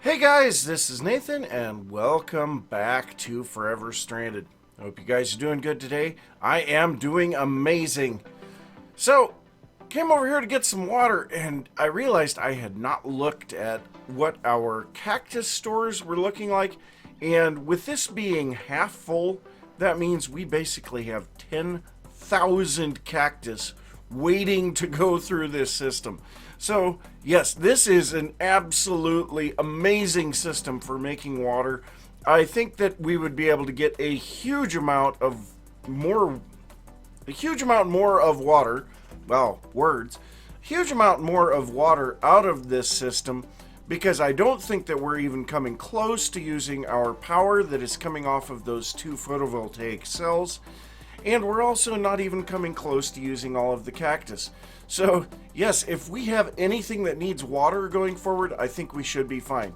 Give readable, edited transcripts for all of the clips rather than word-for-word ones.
Hey guys, this is Nathan, and welcome back to Forever Stranded. I hope you guys are doing good today. I am doing amazing. So, came over here to get some water, and I realized I had not looked at what our cactus stores were looking like. And with this being half full, that means we basically have 10,000 cactus waiting to go through this system. So, yes, this is an absolutely amazing system for making water. I think that we would be able to get a huge amount more of water. Wow, words. Huge amount more of water out of this system because I don't think that we're even coming close to using our power that is coming off of those two photovoltaic cells. And we're also not even coming close to using all of the cactus. So, yes, if we have anything that needs water going forward, I think we should be fine.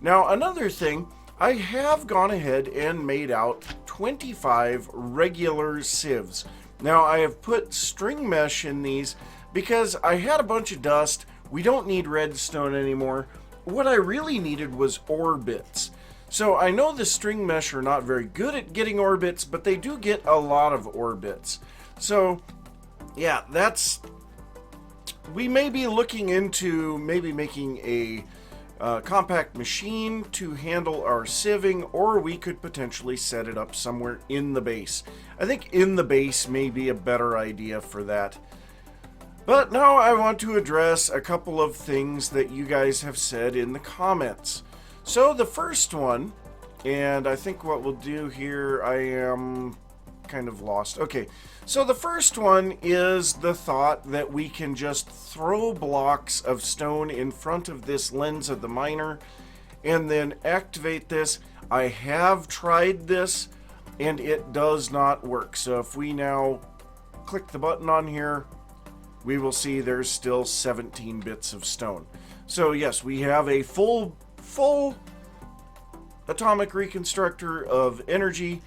Now, another thing, I have gone ahead and made out 25 regular sieves. Now, I have put string mesh in these because I had a bunch of dust. We don't need redstone anymore. What I really needed was ore bits. So I know the string mesh are not very good at getting ore bits, but they do get a lot of ore bits. So, yeah, we may be looking into maybe making a compact machine to handle our sieving, or we could potentially set it up somewhere in the base. I think in the base may be a better idea for that. But now I want to address a couple of things that you guys have said in the comments. So the first one, and I think what we'll do here, I am kind of lost. Okay, so the first one is the thought that we can just throw blocks of stone in front of this lens of the miner and then activate this. I have tried this and it does not work. So if we now click the button on here, we will see there's still 17 bits of stone. So yes, we have a full atomic reconstructor of energy,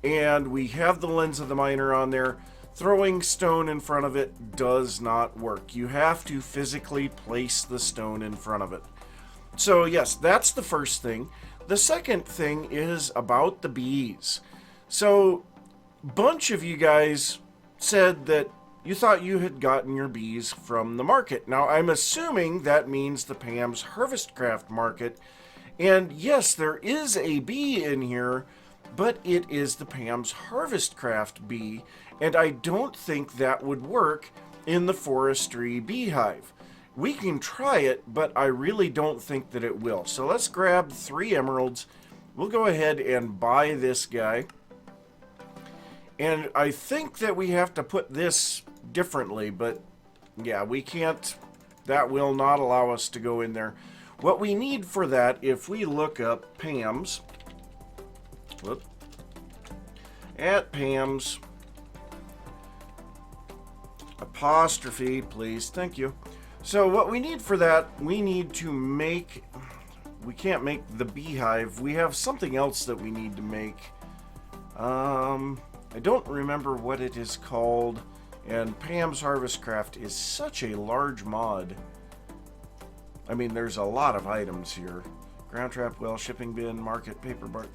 and we have the lens of the miner on there. Throwing stone in front of it does not work. You have to physically place the stone in front of it. So yes, that's the first thing. The second thing is about the bees. So a bunch of you guys said that you thought you had gotten your bees from the market. Now I'm assuming that means the Pam's Harvestcraft market. And yes, there is a bee in here, but it is the Pam's Harvestcraft bee, and I don't think that would work in the forestry beehive. We can try it, but I really don't think that it will. So let's grab 3 emeralds. We'll go ahead and buy this guy. And I think that we have to put this differently, but yeah, we can't. That will not allow us to go in there. What we need for that, if we look up Pam's, at Pam's, apostrophe, please, thank you. So what we need for that, we need to make, we can't make the beehive, we have something else that we need to make. I don't remember what it is called, and Pam's Harvestcraft is such a large mod. I mean, there's a lot of items here. Ground trap, well, shipping bin, market, paper bar,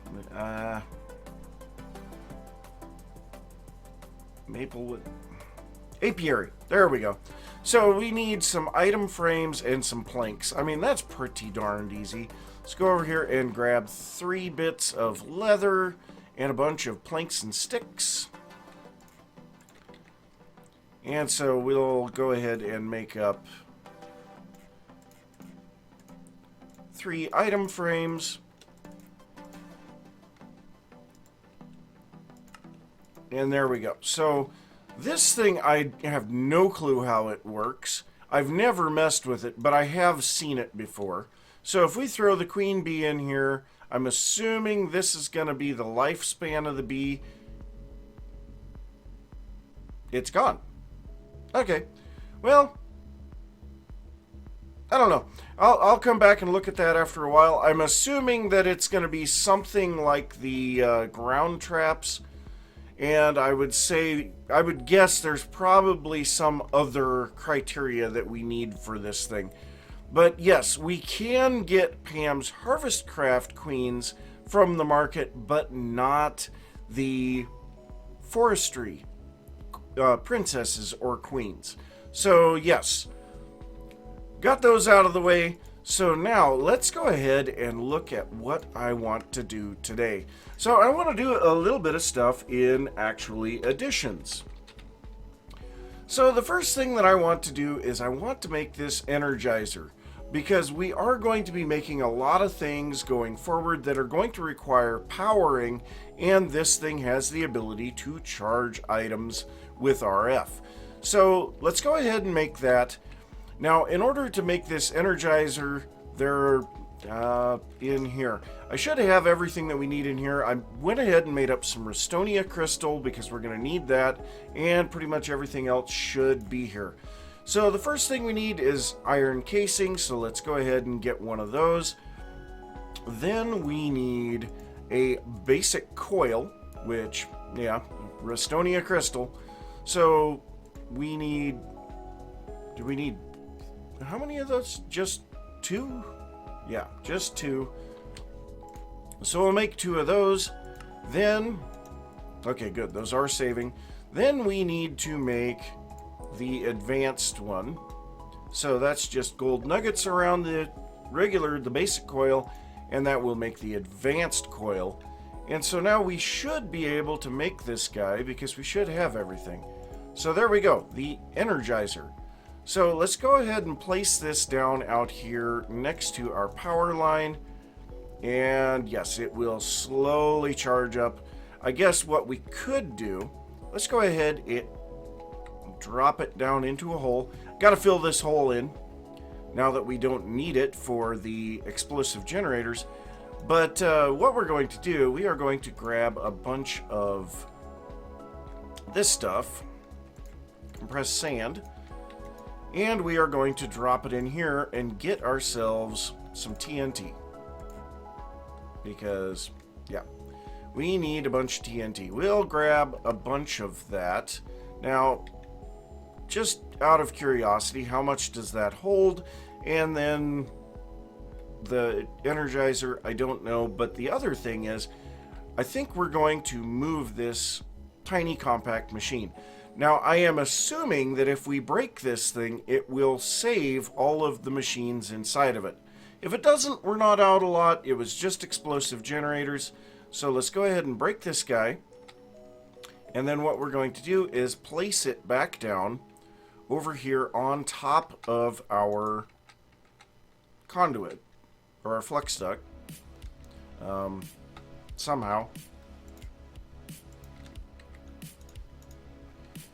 Maplewood, apiary. There we go. So we need some item frames and some planks. I mean, that's pretty darned easy. Let's go over here and grab 3 bits of leather and a bunch of planks and sticks. And so we'll go ahead and make up 3 item frames. And there we go. So this thing, I have no clue how it works. I've never messed with it, but I have seen it before. So if we throw the queen bee in here, I'm assuming this is going to be the lifespan of the bee. It's gone. Okay. Well, I don't know. I'll come back and look at that after a while. I'm assuming that it's going to be something like the ground traps. And I would guess there's probably some other criteria that we need for this thing. But yes, we can get Pam's Harvestcraft Queens from the market, but not the Forestry princesses or queens. So yes, got those out of the way. So now let's go ahead and look at what I want to do today. So I want to do a little bit of stuff in actually additions. So the first thing that I want to do is I want to make this Energizer, because we are going to be making a lot of things going forward that are going to require powering, and this thing has the ability to charge items with RF. So let's go ahead and make that. Now, in order to make this Energizer, they're in here. I should have everything that we need in here. I went ahead and made up some Restonia crystal because we're going to need that, and pretty much everything else should be here. So the first thing we need is iron casing, so let's go ahead and get one of those. Then we need a basic coil, which, yeah, Restonia crystal. So we need, do we need, how many of those? Just 2? Yeah, just 2. So we'll make 2 of those. Then, okay, good, those are saving. Then we need to make the advanced one. So that's just gold nuggets around the basic coil, and that will make the advanced coil. And so now we should be able to make this guy because we should have everything. So there we go, the Energizer. So let's go ahead and place this down out here next to our power line. And yes, it will slowly charge up. I guess what we could do, let's go ahead and drop it down into a hole. Got to fill this hole in now that we don't need it for the explosive generators. But what we're going to do, we are going to grab a bunch of this stuff, compressed sand, and we are going to drop it in here and get ourselves some TNT. Because, yeah, we need a bunch of TNT. We'll grab a bunch of that. Now, just out of curiosity, how much does that hold? And then the Energizer, I don't know. But the other thing is, I think we're going to move this tiny compact machine. Now, I am assuming that if we break this thing, it will save all of the machines inside of it. If it doesn't, we're not out a lot. It was just explosive generators. So let's go ahead and break this guy. And then what we're going to do is place it back down over here on top of our conduit, or our flux duct. Somehow.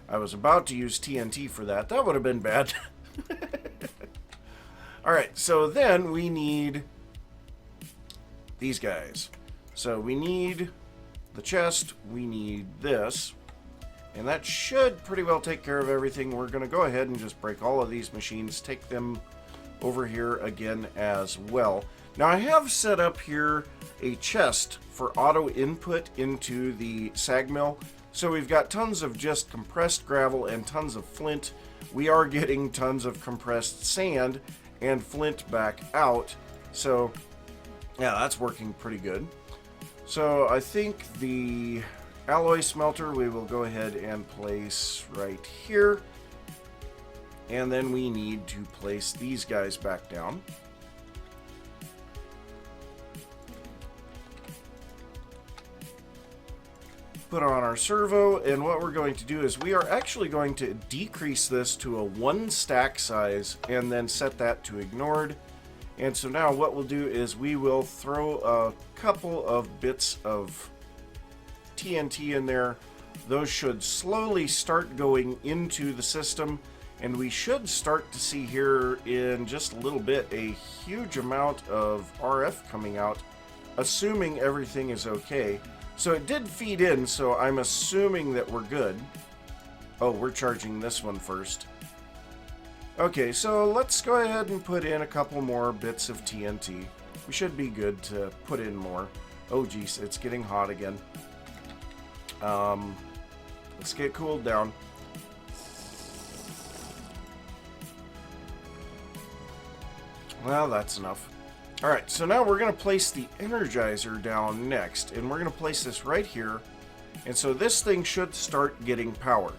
I was about to use TNT for that. That would have been bad. Alright, so then we need these guys. So we need the chest, we need this, and that should pretty well take care of everything. We're going to go ahead and just break all of these machines, take them over here again as well. Now I have set up here a chest for auto input into the sag mill. So we've got tons of just compressed gravel and tons of flint. We are getting tons of compressed sand and flint back out. So yeah, that's working pretty good. So I think the alloy smelter we will go ahead and place right here. And then we need to place these guys back down. Put on our servo, and what we're going to do is we are actually going to decrease this to a 1 stack size and then set that to ignored. And so now what we'll do is we will throw a couple of bits of TNT in there. Those should slowly start going into the system, and we should start to see here in just a little bit a huge amount of RF coming out, assuming everything is okay. So it did feed in, so I'm assuming that we're good. Oh, we're charging this one first. Okay, so let's go ahead and put in a couple more bits of TNT. We should be good to put in more. Oh geez, it's getting hot again. Let's get cooled down. Well, that's enough. Alright, so now we're going to place the Energizer down next, and we're going to place this right here, and so this thing should start getting power.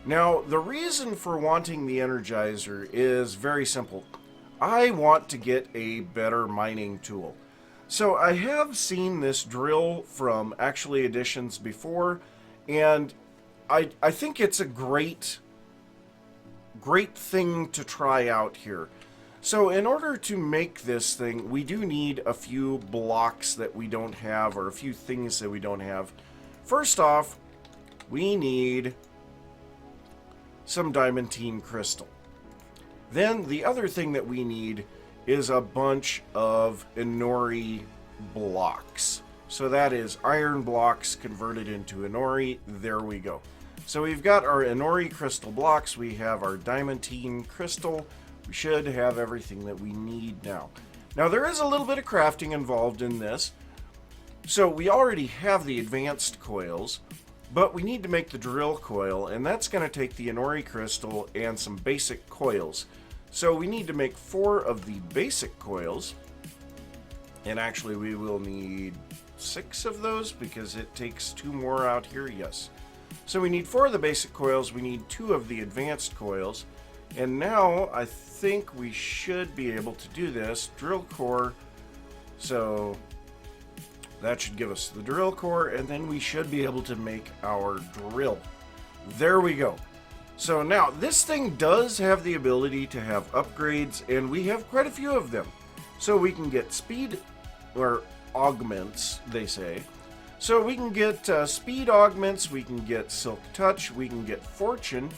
Now, the reason for wanting the Energizer is very simple. I want to get a better mining tool. So I have seen this drill from actually editions before, and I think it's a great thing to try out here. So in order to make this thing, we do need a few blocks that we don't have, or a few things that we don't have. First off, we need some diamantine crystal. Then the other thing that we need is a bunch of Inori blocks. So that is iron blocks converted into Inori. There we go. So we've got our Inori crystal blocks. We have our diamantine crystal. We should have everything that we need now. Now there is a little bit of crafting involved in this. So we already have the advanced coils, but we need to make the drill coil, and that's going to take the Inori crystal and some basic coils. So we need to make 4 of the basic coils, and actually we will need 6 of those because it takes 2 more out here. Yes. So we need 4 of the basic coils, we need 2 of the advanced coils, and now I think we should be able to do this. Drill core, so that should give us the drill core, and then we should be able to make our drill. There we go. So now this thing does have the ability to have upgrades, and we have quite a few of them. So we can get speed, or augments, they say. So we can get speed augments, we can get silk touch, we can get fortune,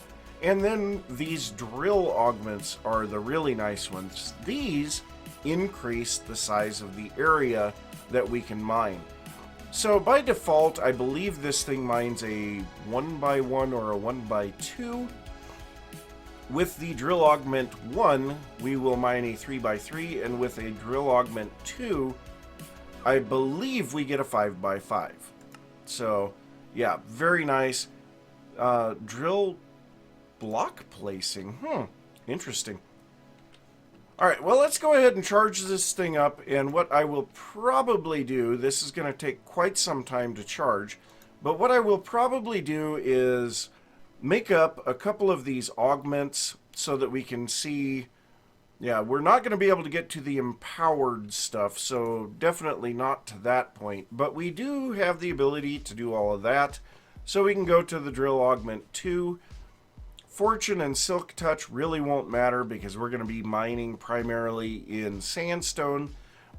and then these drill augments are the really nice ones. These increase the size of the area that we can mine. So by default, I believe this thing mines a 1x1 or a 1x2. With the drill augment 1, we will mine a 3x3, and with a drill augment 2, I believe we get a 5x5. So yeah, very nice. Drill block placing. Interesting. Alright, well, let's go ahead and charge this thing up, and what I will probably do, this is going to take quite some time to charge, but what I will probably do is make up a couple of these augments so that we can see. Yeah, we're not going to be able to get to the empowered stuff, so definitely not to that point, but we do have the ability to do all of that, so we can go to the drill augment 2. Fortune and silk touch really won't matter because we're going to be mining primarily in sandstone,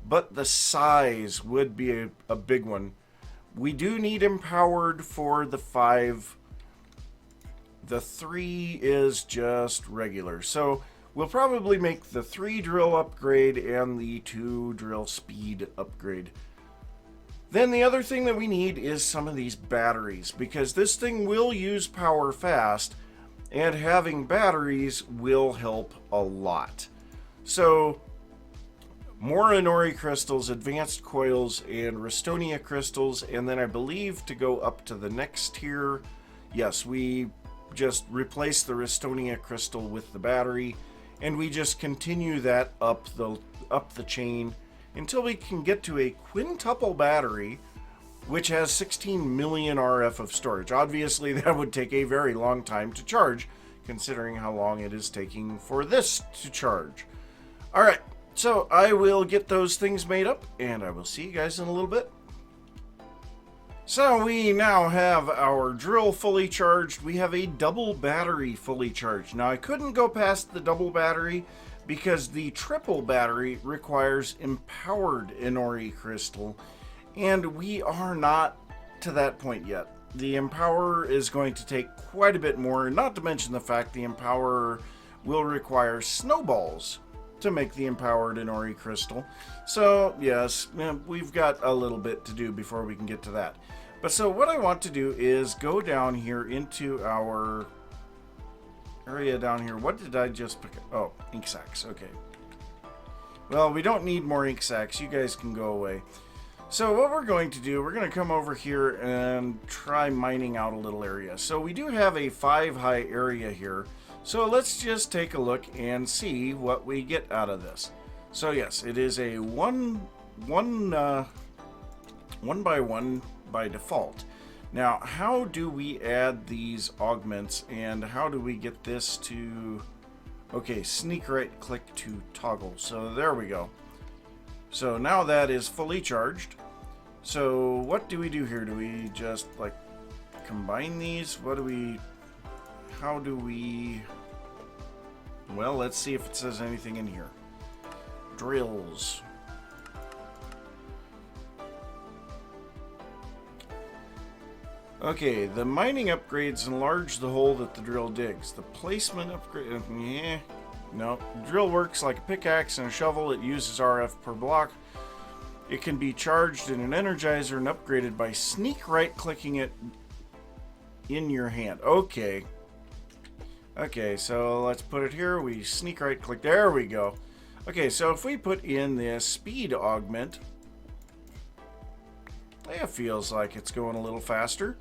but the size would be a big one. We do need empowered for the 5. The 3 is just regular. So we'll probably make the 3 drill upgrade and the 2 drill speed upgrade. Then the other thing that we need is some of these batteries, because this thing will use power fast, and having batteries will help a lot. So more Inori crystals, advanced coils, and Restonia crystals, and then I believe to go up to the next tier, yes, we just replace the Restonia crystal with the battery, and we just continue that up the chain until we can get to a quintuple battery, which has 16 million RF of storage. Obviously, that would take a very long time to charge, considering how long it is taking for this to charge. Alright, so I will get those things made up, and I will see you guys in a little bit. So we now have our drill fully charged. We have a double battery fully charged. Now, I couldn't go past the double battery because the triple battery requires empowered Inori crystal, and we are not to that point yet. The empower is going to take quite a bit more, not to mention the fact the empower will require snowballs to make the empowered Inori crystal. So yes, we've got a little bit to do before we can get to that. But so what I want to do is go down here into our area down here. What did I just pick up? Oh, ink sacks. Okay. Well, we don't need more ink sacks. You guys can go away. So what we're going to do, we're going to come over here and try mining out a little area. So we do have a 5 high area here. So let's just take a look and see what we get out of this. So yes, it is a one by one by default. Now, how do we add these augments, and how do we get this to... Okay, sneak right click to toggle. So there we go. So now that is fully charged. So what do we do here? Do we just like combine these? What do we... How do we... Well, let's see if it says anything in here. Drills. Okay, the mining upgrades enlarge the hole that the drill digs. The placement upgrade... Yeah. No. Drill works like a pickaxe and a shovel. It uses RF per block. It can be charged in an energizer and upgraded by sneak right-clicking it in your hand. Okay. Okay, so let's put it here. We sneak right-click. There we go. Okay, so if we put in this speed augment... It feels like it's going a little faster.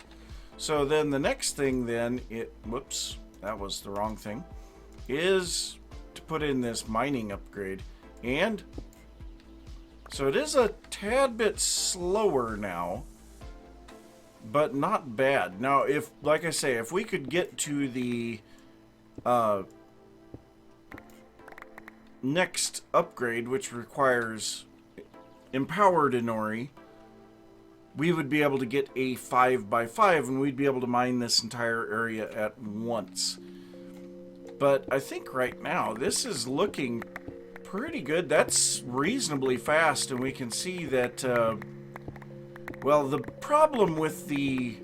So then the next thing then, whoops, that was the wrong thing, is to put in this mining upgrade. And so it is a tad bit slower now, but not bad. Now, if, like I say, if we could get to the next upgrade, which requires empowered Inori, we would be able to get a 5x5 and we'd be able to mine this entire area at once. But I think right now this is looking pretty good. That's reasonably fast, and we can see that, well, the problem with the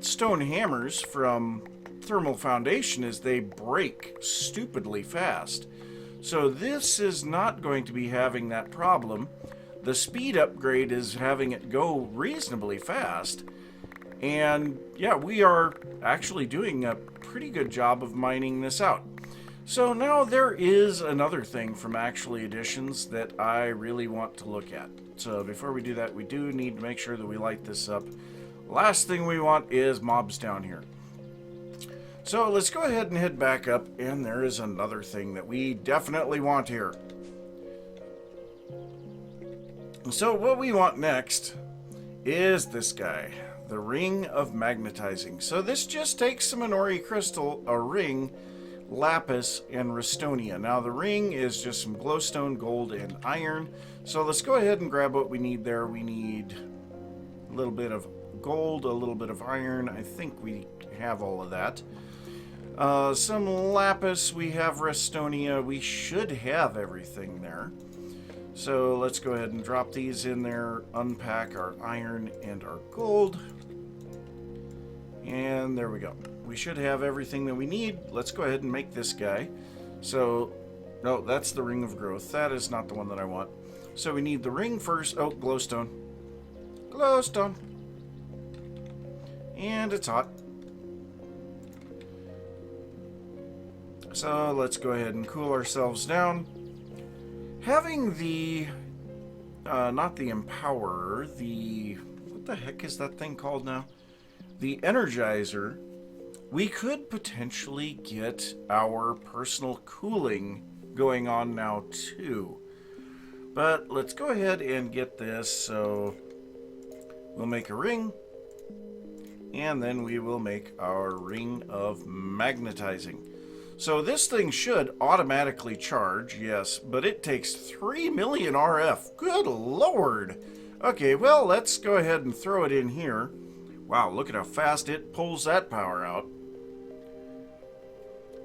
stone hammers from Thermal Foundation is they break stupidly fast. So this is not going to be having that problem. The speed upgrade is having it go reasonably fast. And yeah, we are actually doing a pretty good job of mining this out. So now there is another thing from Actually Editions that I really want to look at. So before we do that, we do need to make sure that we light this up. Last thing we want is mobs down here. So let's go ahead and head back up, and there is another thing that we definitely want here. So what we want next is this guy, the Ring of Magnetizing. So this just takes some Inori crystal, a ring, lapis, and Restonia. Now the ring is just some glowstone, gold, and iron. So let's go ahead and grab what we need there. We need a little bit of gold, a little bit of iron. I think we have all of that. Some lapis, we have Restonia. We should have everything there. So let's go ahead and drop these in there, unpack our iron and our gold. And there we go. We should have everything that we need. Let's go ahead and make this guy. So, no, that's the Ring of Growth. That is not the one that I want. So we need the ring first. Oh, glowstone. Glowstone. And it's hot. So let's go ahead and cool ourselves down. Having the, not the Empowerer, the, what the heck is that thing called now? The Energizer, we could potentially get our personal cooling going on now too. But let's go ahead and get this. So we'll make a ring, and then we will make our Ring of Magnetizing. So this thing should automatically charge, yes, but it takes 3 million RF. Good Lord. Okay, well, let's go ahead and throw it in here. Wow, look at how fast it pulls that power out.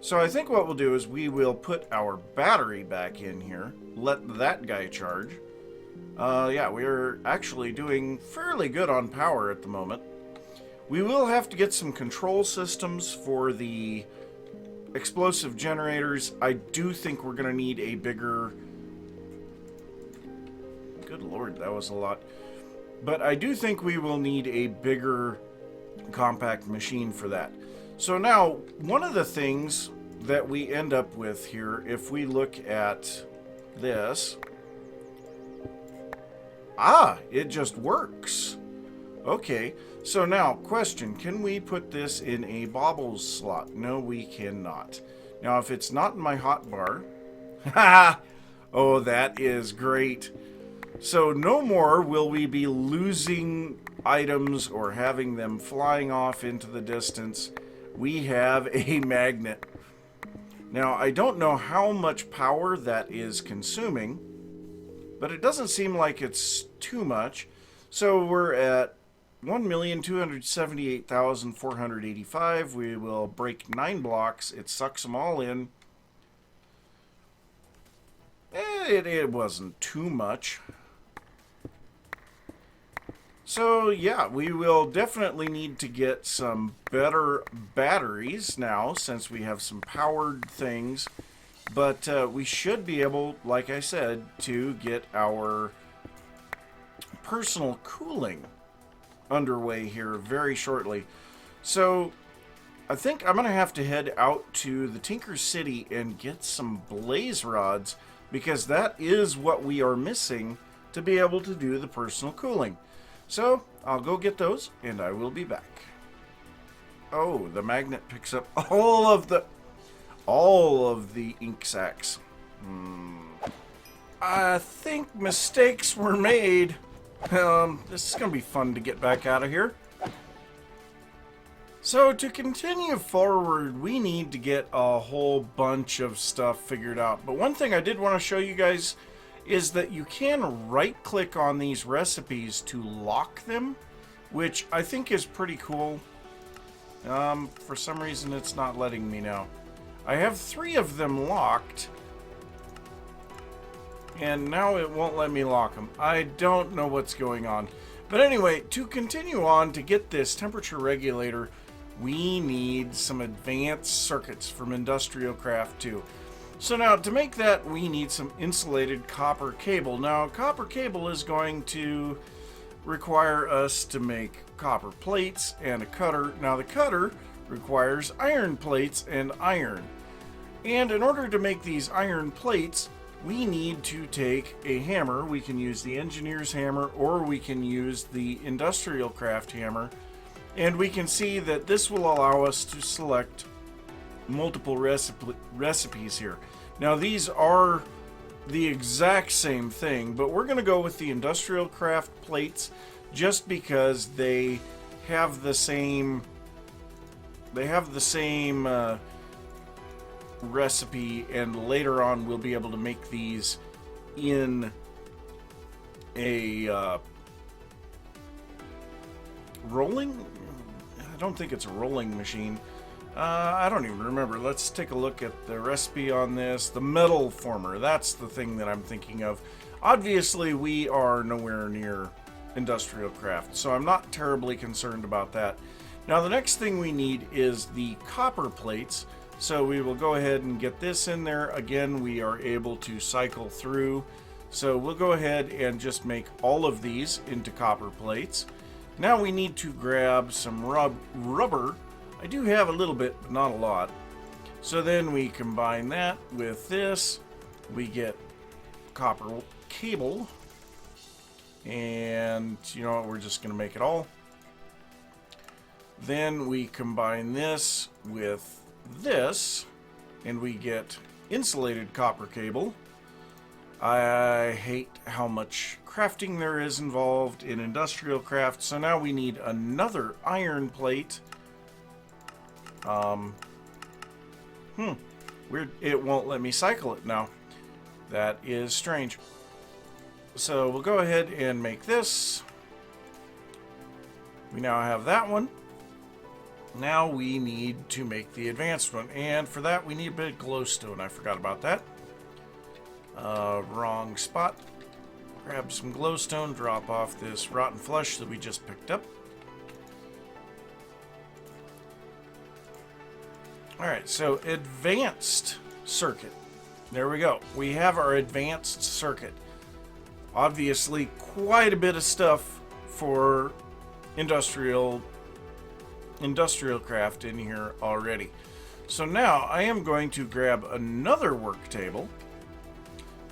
So I think what we'll do is we will put our battery back in here, let that guy charge. Yeah, we're actually doing fairly good on power at the moment. We will have to get some control systems for the explosive generators. I do think we're going to need a bigger... Good Lord, that was a lot. But I do think we will need a bigger compact machine for that. So now, one of the things that we end up with here, if we look at this... Ah, it just works. Okay, so now, question, can we put this in a baubles slot? No, we cannot. Now, if it's not in my hotbar... Haha! Oh, that is great. So no more will we be losing items or having them flying off into the distance. We have a magnet. Now, I don't know how much power that is consuming, but it doesn't seem like it's too much. So we're at 1,278,485. We will break 9 blocks. It sucks them all in. It wasn't too much. So yeah, we will definitely need to get some better batteries now since we have some powered things. But we should be able, like I said, to get our personal cooling underway here very shortly. So I think I'm going to have to head out to the Tinker City and get some blaze rods, because that is what we are missing to be able to do the personal cooling. So I'll go get those and I will be back. Oh, the magnet picks up all of the ink sacs. I think mistakes were made. This is going to be fun to get back out of here. So to continue forward, we need to get a whole bunch of stuff figured out. But one thing I did want to show you guys is that you can right-click on these recipes to lock them, which I think is pretty cool. For some reason, it's not letting me now. I have 3 of them locked, and now it won't let me lock them. I don't know what's going on. But anyway, to continue on, to get this temperature regulator, we need some advanced circuits from Industrial Craft 2. So now, to make that, we need some insulated copper cable. Now, copper cable is going to require us to make copper plates and a cutter. Now, the cutter requires iron plates and iron. And in order to make these iron plates, we need to take a hammer. We can use the engineer's hammer, or we can use the Industrial Craft hammer. And we can see that this will allow us to select multiple recipes here. Now, these are the exact same thing, but we're going to go with the Industrial Craft plates just because they have the same recipe, and later on we'll be able to make these in a rolling, I don't think it's a rolling machine. I don't even remember. Let's take a look at the recipe on this. The metal former, that's the thing that I'm thinking of. Obviously, we are nowhere near Industrial Craft, so I'm not terribly concerned about that. Now, the next thing we need is the copper plates. So we will go ahead and get this in there. Again, we are able to cycle through. So we'll go ahead and just make all of these into copper plates. Now we need to grab some rubber. I do have a little bit, but not a lot. So then we combine that with this. We get copper cable. And you know what, we're just going to make it all. Then we combine this with this, and we get insulated copper cable. I hate how much crafting there is involved in Industrial Craft, so now we need another iron plate. Weird, it won't let me cycle it now. That is strange. So we'll go ahead and make this. We now have that one. Now we need to make the advanced one, and for that we need a bit of glowstone. I forgot about that. Wrong spot. Grab some glowstone, drop off this rotten flesh that we just picked up. Alright, so advanced circuit. There we go. We have our advanced circuit. Obviously, quite a bit of stuff for Industrial Craft in here already. So now I am going to grab another work table,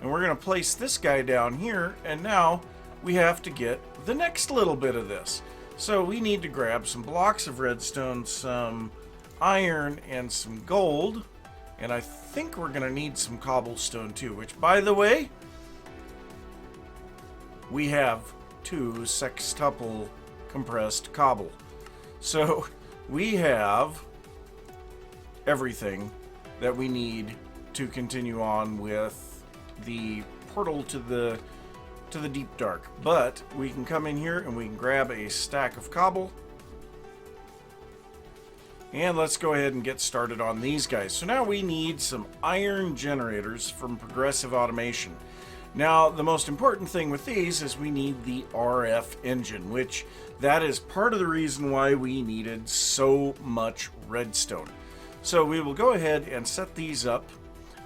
and we're going to place this guy down here, and now we have to get the next little bit of this. So we need to grab some blocks of redstone, some iron, and some gold, And I think we're going to need some cobblestone too, which, by the way, we have 2 sextuple compressed cobble. So we have everything that we need to continue on with the portal to the deep dark. But we can come in here and we can grab a stack of cobble. And let's go ahead and get started on these guys. So now we need some iron generators from Progressive Automation. Now, the most important thing with these is we need the RF engine, which that is part of the reason why we needed so much redstone. So we will go ahead and set these up,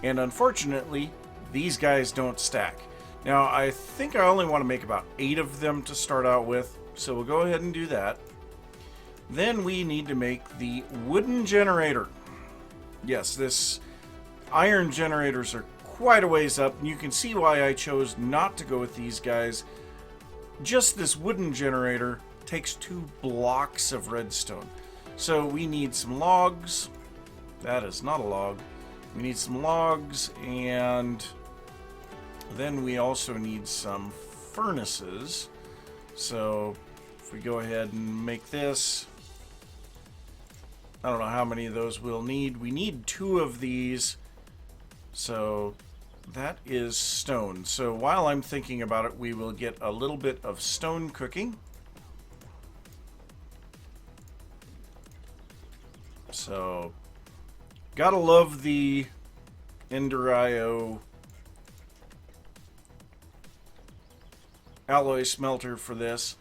and unfortunately, these guys don't stack. Now, I think I only want to make about 8 of them to start out with, so we'll go ahead and do that. Then we need to make the wooden generator. Yes, this iron generators are quite a ways up, and you can see why I chose not to go with these guys. Just this wooden generator takes 2 blocks of redstone. So we need some logs. That is not a log. We need some logs, and then we also need some furnaces. So if we go ahead and make this, I don't know how many of those we'll need. We need 2 of these. So that is stone. So while I'm thinking about it, we will get a little bit of stone cooking. So gotta love the Ender.io alloy smelter for this.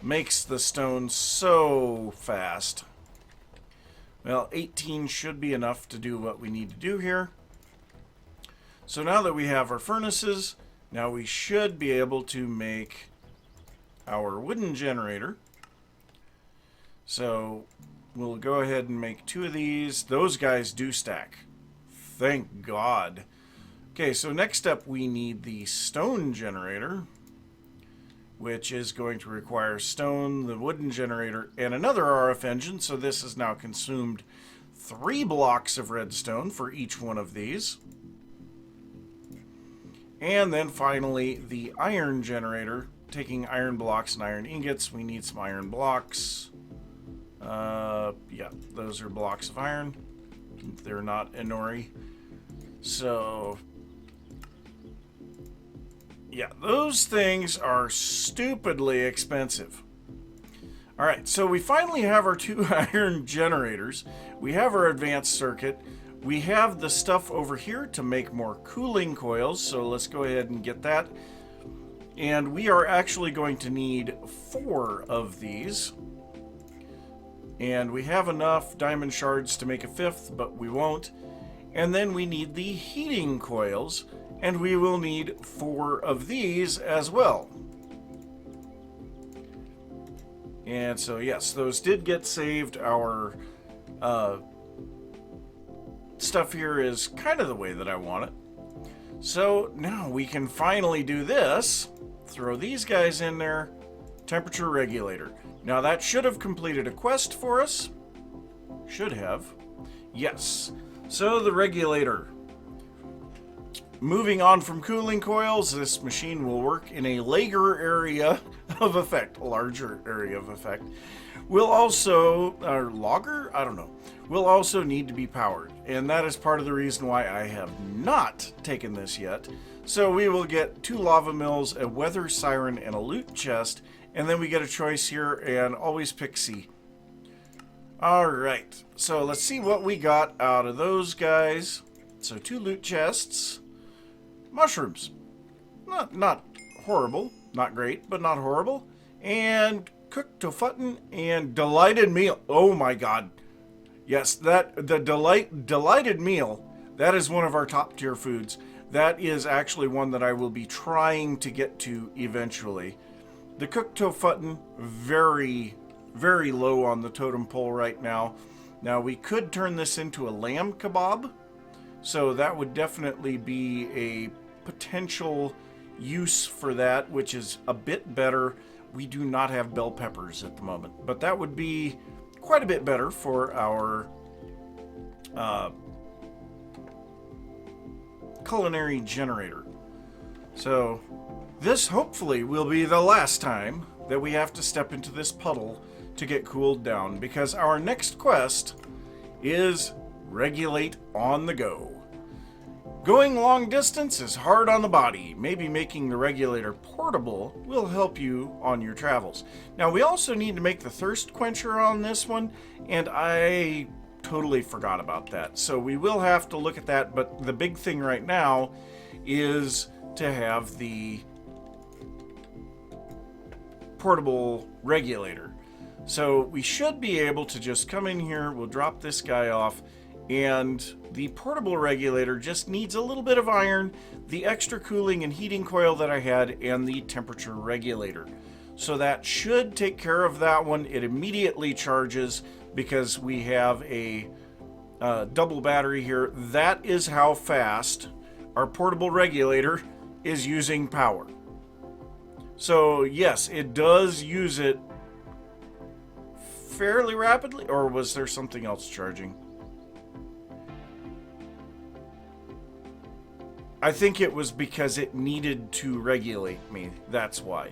Makes the stone so fast. Well, 18 should be enough to do what we need to do here. So now that we have our furnaces, now we should be able to make our wooden generator. So we'll go ahead and make 2 of these. Those guys do stack. Thank God. Okay, so next up we need the stone generator, which is going to require stone, the wooden generator, and another RF engine. So this has now consumed 3 blocks of redstone for each one of these. And then finally, the iron generator, taking iron blocks and iron ingots. We need some iron blocks. Yeah, those are blocks of iron. They're not Inori. So yeah, those things are stupidly expensive. Alright, so we finally have our 2 iron generators. We have our advanced circuit. We have the stuff over here to make more cooling coils, so let's go ahead and get that. And we are actually going to need 4 of these. And we have enough diamond shards to make a 5th, but we won't. And then we need the heating coils, and we will need 4 of these as well. And so yes, those did get saved. Our stuff here is kind of the way that I want it. So now we can finally do this. Throw these guys in there. Temperature regulator. Now that should have completed a quest for us. Should have. Yes. So the regulator. Moving on from cooling coils, this machine will work in a larger area of effect. A larger area of effect. Will also, or logger? I don't know. Will also need to be powered. And that is part of the reason why I have not taken this yet. So we will get 2 lava mills, a weather siren, and a loot chest. And then we get a choice here, and always pick C. Alright, so let's see what we got out of those guys. So 2 loot chests. Mushrooms. Not horrible. Not great, but not horrible. And cooked tofutten and delighted meal. Oh my god. Yes, the delighted meal, that is one of our top tier foods. That is actually one that I will be trying to get to eventually. The cooked tofutten, very, very low on the totem pole right now. Now we could turn this into a lamb kebab. So that would definitely be a potential use for that, which is a bit better. We do not have bell peppers at the moment, but that would be quite a bit better for our culinary generator. So this hopefully will be the last time that we have to step into this puddle to get cooled down, because our next quest is regulate on the go. Going long distance is hard on the body. Maybe making the regulator portable will help you on your travels. Now, we also need to make the thirst quencher on this one, and I totally forgot about that. So we will have to look at that, but the big thing right now is to have the portable regulator. So we should be able to just come in here, we'll drop this guy off, and the portable regulator just needs a little bit of iron, the extra cooling and heating coil that I had, and the temperature regulator. So that should take care of that one. It immediately charges because we have a double battery here. That is how fast our portable regulator is using power. So yes, it does use it fairly rapidly, or was there something else charging? I think it was because it needed to regulate me. That's why.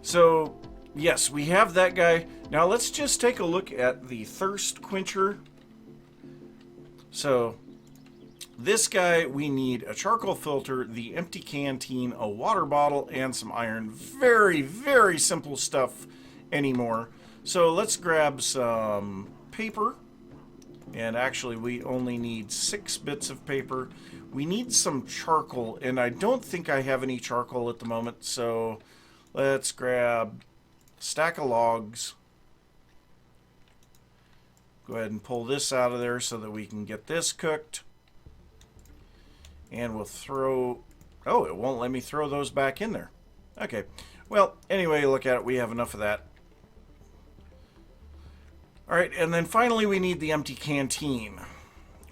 So, yes, we have that guy. Now, let's just take a look at the thirst quencher. So, this guy, we need a charcoal filter, the empty canteen, a water bottle, and some iron. Very, very simple stuff anymore. So, let's grab some paper. And actually, we only need 6 bits of paper. We need some charcoal, and I don't think I have any charcoal at the moment, so let's grab a stack of logs. Go ahead and pull this out of there so that we can get this cooked. And we'll throw... Oh, it won't let me throw those back in there. Okay. Well, anyway, look at it. We have enough of that. Alright, and then finally we need the empty canteen,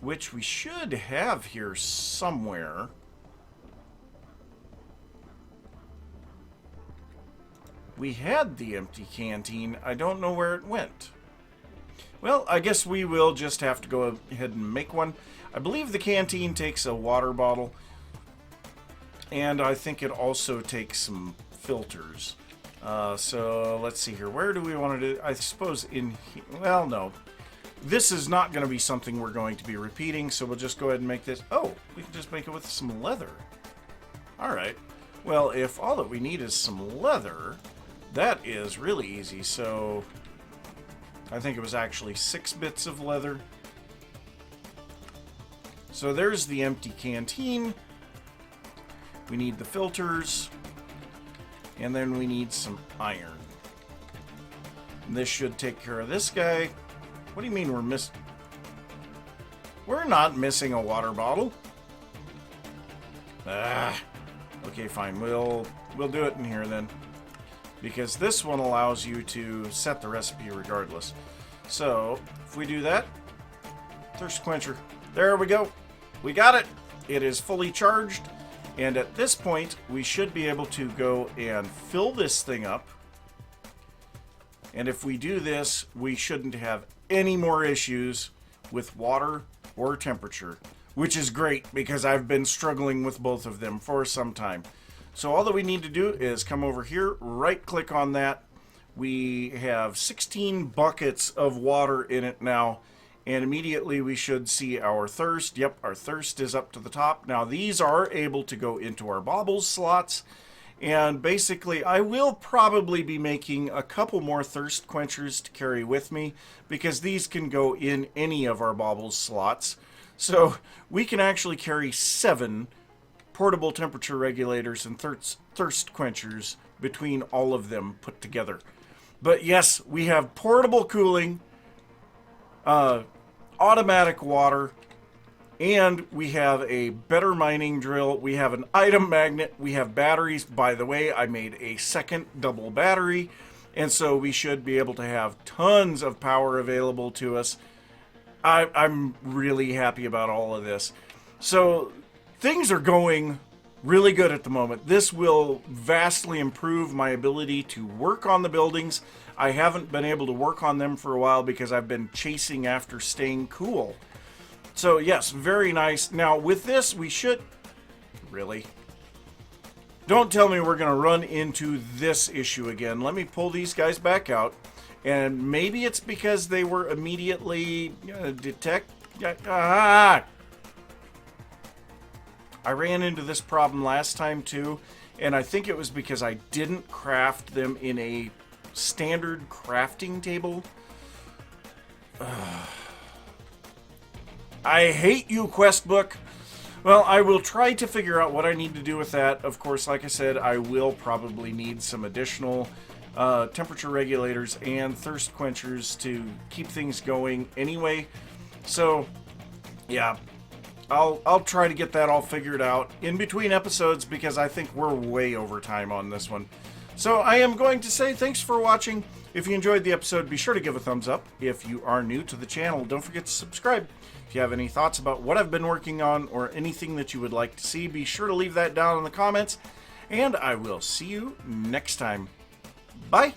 which we should have here somewhere. We had the empty canteen. I don't know where it went. Well, I guess we will just have to go ahead and make one. I believe the canteen takes a water bottle, and I think it also takes some filters. So let's see here. Where do we want to do? I suppose in here. Well, no. This is not going to be something we're going to be repeating, so we'll just go ahead and make this. Oh, we can just make it with some leather. All right. Well, if all that we need is some leather, that is really easy. So I think it was actually 6 bits of leather. So there's the empty canteen. We need the filters. And then we need some iron. And this should take care of this guy. What do you mean we're missing? We're not missing a water bottle. Okay, fine. We'll do it in here then. Because this one allows you to set the recipe regardless. So, if we do that, thirst quencher. There we go. We got it. It is fully charged. And at this point, we should be able to go and fill this thing up. And if we do this, we shouldn't have any more issues with water or temperature, which is great because I've been struggling with both of them for some time. So all that we need to do is come over here, right click on that. We have 16 buckets of water in it now. And immediately we should see our thirst. Yep, our thirst is up to the top. Now these are able to go into our baubles slots. And basically I will probably be making a couple more thirst quenchers to carry with me, because these can go in any of our baubles slots. So we can actually carry 7 portable temperature regulators and thirst quenchers between all of them put together. But yes, we have portable cooling, automatic water, and we have a better mining drill. We have an item magnet. We have batteries. By the way, I made a second double battery, and so we should be able to have tons of power available to us. I'm really happy about all of this. So things are going really good at the moment. This will vastly improve my ability to work on the buildings. I haven't been able to work on them for a while because I've been chasing after staying cool. So yes, very nice. Now with this, we should... Really? Don't tell me we're going to run into this issue again. Let me pull these guys back out. And maybe it's because they were immediately I ran into this problem last time too. And I think it was because I didn't craft them in a standard crafting table. I hate you, quest book. Well, I will try to figure out what I need to do with that. Of course, like I said, I will probably need some additional temperature regulators and thirst quenchers to keep things going anyway. So, yeah, I'll try to get that all figured out in between episodes because I think we're way over time on this one. So I am going to say thanks for watching. If you enjoyed the episode, be sure to give a thumbs up. If you are new to the channel, don't forget to subscribe. If you have any thoughts about what I've been working on or anything that you would like to see, be sure to leave that down in the comments. And I will see you next time. Bye!